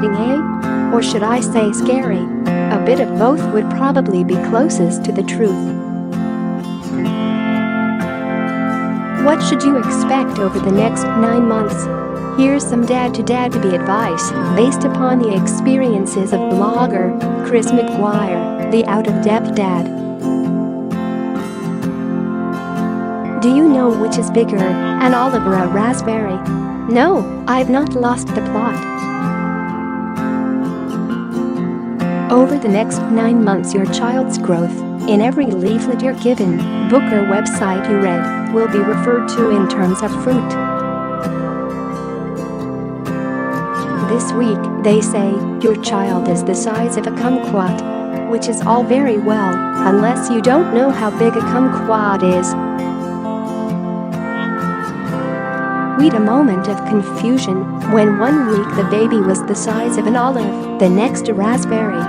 exciting, eh? Or should I say scary? A bit of both would probably be closest to the truth. What should you expect over the next 9 months? Here's some dad-to-dad-to-be advice based upon the experiences of blogger Chris McGuire, the out-of-depth dad. Do you know which is bigger, an olive or a raspberry? No, I've not lost the plot. Over the next 9 months, your child's growth, in every leaflet you're given, book or website you read, will be referred to in terms of fruit. This week, they say, your child is the size of a kumquat, which is all very well, unless you don't know how big a kumquat is. We'd a moment of confusion when 1 week the baby was the size of an olive, the next a raspberry.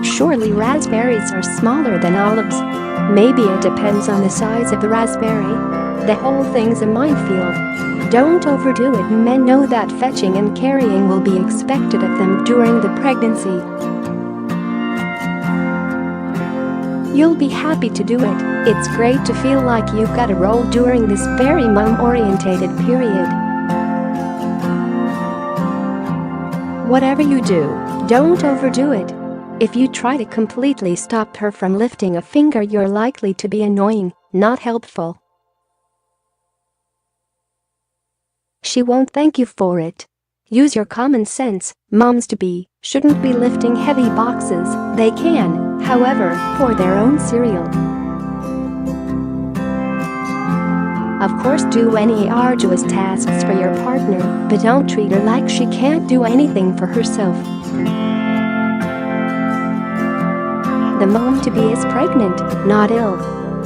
Surely raspberries are smaller than olives. Maybe it depends on the size of the raspberry. The whole thing's a minefield. Don't overdo it. Men know that fetching and carrying will be expected of them during the pregnancy. You'll be happy to do it. It's great to feel like you've got a role during this very mom-orientated period. Whatever you do, don't overdo it. If you try to completely stop her from lifting a finger, you're likely to be annoying, not helpful. She won't thank you for it. Use your common sense. Moms-to-be shouldn't be lifting heavy boxes. They can, however, pour their own cereal. Of course, do any arduous tasks for your partner, but don't treat her like she can't do anything for herself. The mom-to-be is pregnant, not ill.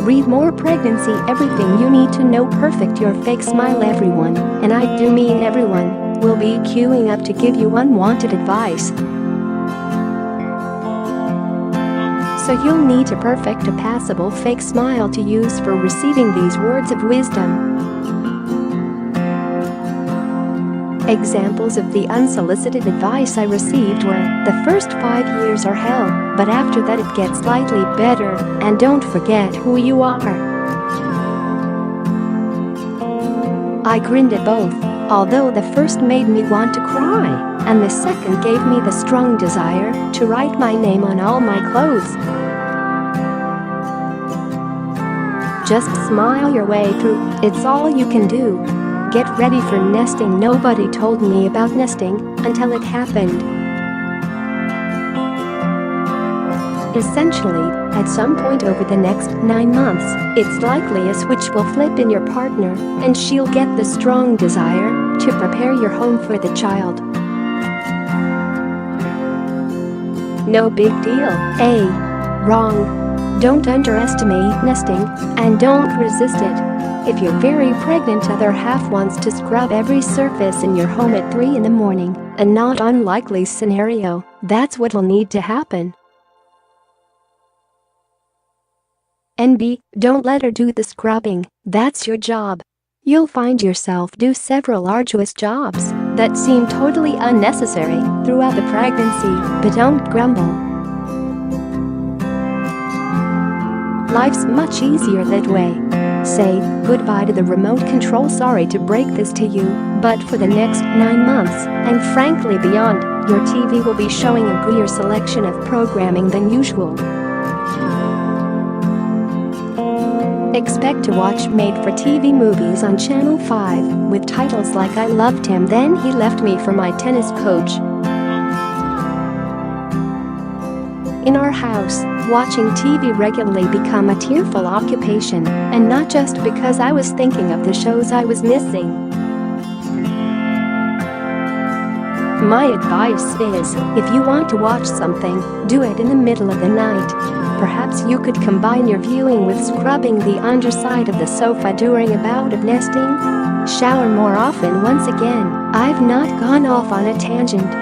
Read More Pregnancy, everything you need to know. Perfect your fake smile. Everyone, and I do mean everyone, will be queuing up to give you unwanted advice. So you'll need to perfect a passable fake smile to use for receiving these words of wisdom. Examples of the unsolicited advice I received were, the first 5 years are hell, but after that it gets slightly better, and don't forget who you are. I grinned at both, although the first made me want to cry, and the second gave me the strong desire to write my name on all my clothes. Just smile your way through, it's all you can do. Get ready for nesting. Nobody told me about nesting until it happened. Essentially, at some point over the next 9 months, it's likely a switch will flip in your partner, and she'll get the strong desire to prepare your home for the child. No big deal, eh? Wrong. Don't underestimate nesting, and don't resist it. If you're very pregnant, other half wants to scrub every surface in your home at 3 in the morning, a not unlikely scenario, that's what'll need to happen. NB, don't let her do the scrubbing, that's your job. You'll find yourself do several arduous jobs that seem totally unnecessary throughout the pregnancy, but don't grumble. Life's much easier that way. Say goodbye to the remote control. Sorry to break this to you, but for the next 9 months, and frankly beyond, your TV will be showing a greater selection of programming than usual. Expect to watch made-for-TV movies on Channel 5 with titles like I Loved Him, Then He Left Me for My Tennis Coach. In our house, watching TV regularly became a tearful occupation, and not just because I was thinking of the shows I was missing. My advice is, if you want to watch something, do it in the middle of the night. Perhaps you could combine your viewing with scrubbing the underside of the sofa during a bout of nesting. Shower more often. Once again, I've not gone off on a tangent.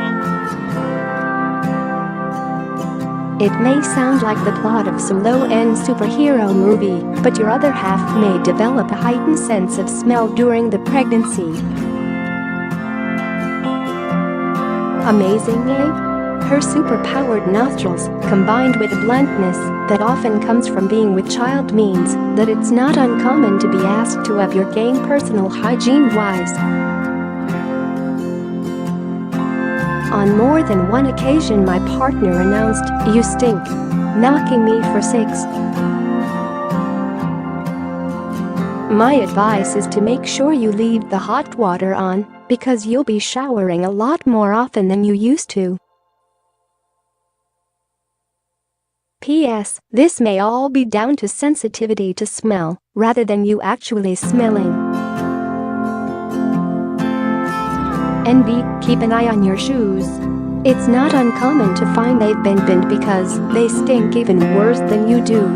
It may sound like the plot of some low-end superhero movie, but your other half may develop a heightened sense of smell during the pregnancy. Amazing, eh? Her super-powered nostrils, combined with the bluntness that often comes from being with child, means that it's not uncommon to be asked to up your game personal hygiene-wise. On more than one occasion my partner announced, "You stink," knocking me for six. My advice is to make sure you leave the hot water on, because you'll be showering a lot more often than you used to. P.S. This may all be down to sensitivity to smell, rather than you actually smelling. NB, keep an eye on your shoes. It's not uncommon to find they've been binned because they stink even worse than you do.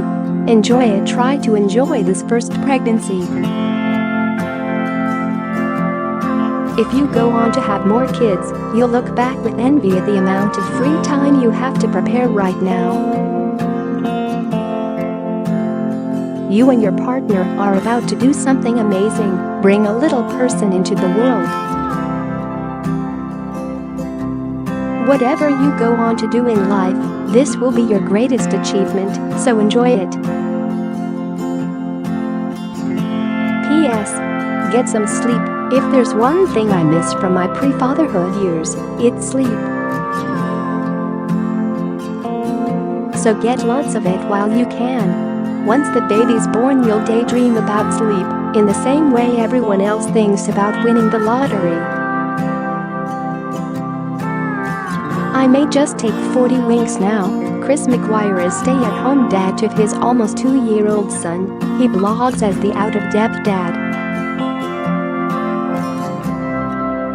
Enjoy it. Try to enjoy this first pregnancy. If you go on to have more kids, you'll look back with envy at the amount of free time you have to prepare right now. You and your partner are about to do something amazing, bring a little person into the world. Whatever you go on to do in life, this will be your greatest achievement, so enjoy it. P.S. Get some sleep. If there's one thing I miss from my pre-fatherhood years, it's sleep. So get lots of it while you can. Once the baby's born, you'll daydream about sleep, in the same way everyone else thinks about winning the lottery. I may just take 40 winks now. Chris McGuire is stay-at-home dad to his almost 2-year-old son. He blogs as the Out-of-Depth Dad.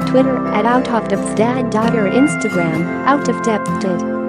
Twitter @OutOfDepthDad. Instagram, OutOfDepthDad.